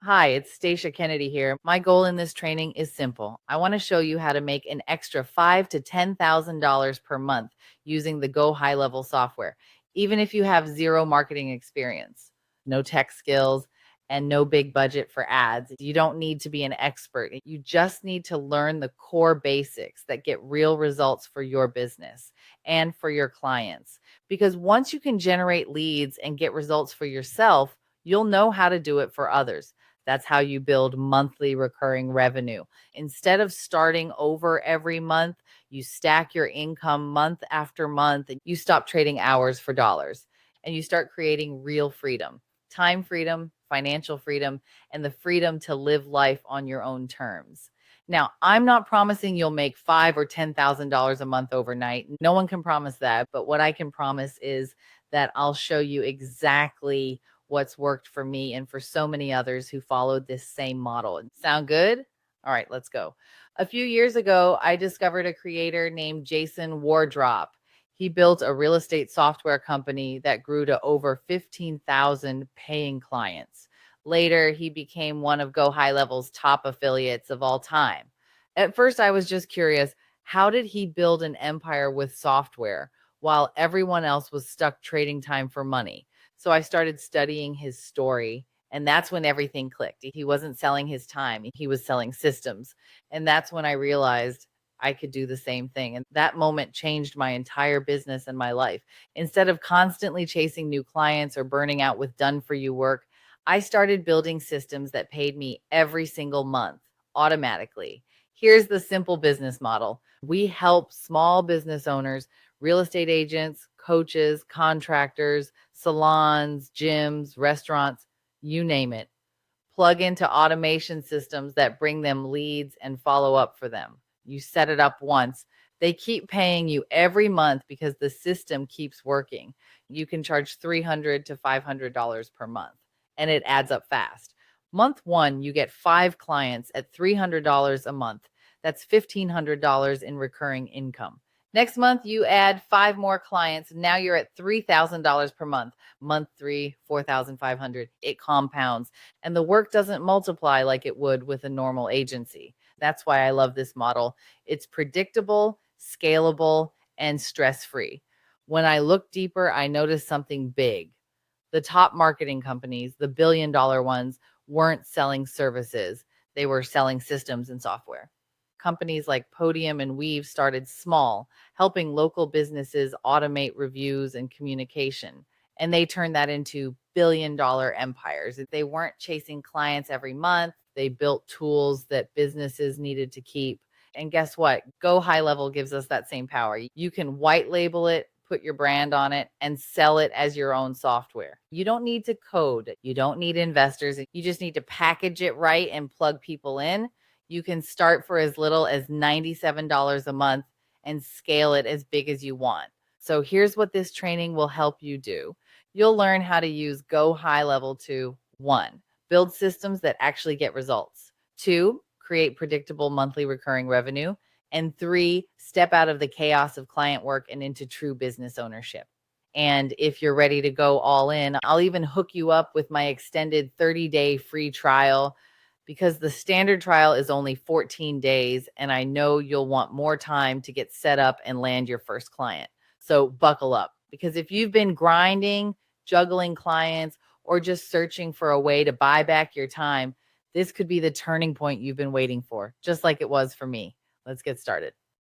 Hi, it's Stacia Kennedy here. My goal in this training is simple. I want to show you how to make an extra $5,000 to $10,000 per month using the Go High Level software, even if you have zero marketing experience, no tech skills, and no big budget for ads. You don't need to be an expert. You just need to learn the core basics that get real results for your business and for your clients. Because once you can generate leads and get results for yourself, you'll know how to do it for others. That's how you build monthly recurring revenue. Instead of starting over every month, you stack your income month after month and you stop trading hours for dollars and you start creating real freedom, time freedom, financial freedom, and the freedom to live life on your own terms. Now, I'm not promising you'll make $5,000 or $10,000 a month overnight. No one can promise that. But what I can promise is that I'll show you exactly what's worked for me and for so many others who followed this same model. Sound good? All right, let's go. A few years ago, I discovered a creator named Jason Wardrop. He built a real estate software company that grew to over 15,000 paying clients. Later, he became one of Go High Level's top affiliates of all time. At first, I was just curious, how did he build an empire with software while everyone else was stuck trading time for money? So I started studying his story, and that's when everything clicked. He wasn't selling his time, he was selling systems. And that's when I realized I could do the same thing. And that moment changed my entire business and my life. Instead of constantly chasing new clients or burning out with done for you work, I started building systems that paid me every single month automatically. Here's the simple business model. We help small business owners, real estate agents, coaches, contractors, salons, gyms, restaurants, you name it, plug into automation systems that bring them leads and follow up for them. You set it up once. They keep paying you every month because the system keeps working. You can charge $300 to $500 per month, and it adds up fast. Month one, you get 5 clients at $300 a month. That's $1,500 in recurring income. Next month, you add 5 more clients. Now you're at $3,000 per month. Month 3, 4,500. It compounds, and the work doesn't multiply like it would with a normal agency. That's why I love this model. It's predictable, scalable, and stress-free. When I look deeper, I noticed something big. The top marketing companies, the billion-dollar ones, weren't selling services. They were selling systems and software. Companies like Podium and Weave started small, helping local businesses automate reviews and communication. And they turned that into billion-dollar empires. They weren't chasing clients every month. They built tools that businesses needed to keep. And guess what? Go High Level gives us that same power. You can white label it, put your brand on it, and sell it as your own software. You don't need to code. You don't need investors. You just need to package it right and plug people in. You can start for as little as $97 a month and scale it as big as you want. So here's what this training will help you do. You'll learn how to use Go High Level to 1, build systems that actually get results. 2, create predictable monthly recurring revenue. And 3, step out of the chaos of client work and into true business ownership. And if you're ready to go all in, I'll even hook you up with my extended 30-day free trial, because the standard trial is only 14 days, and I know you'll want more time to get set up and land your first client. So buckle up, because if you've been grinding, juggling clients, or just searching for a way to buy back your time, this could be the turning point you've been waiting for, just like it was for me. Let's get started.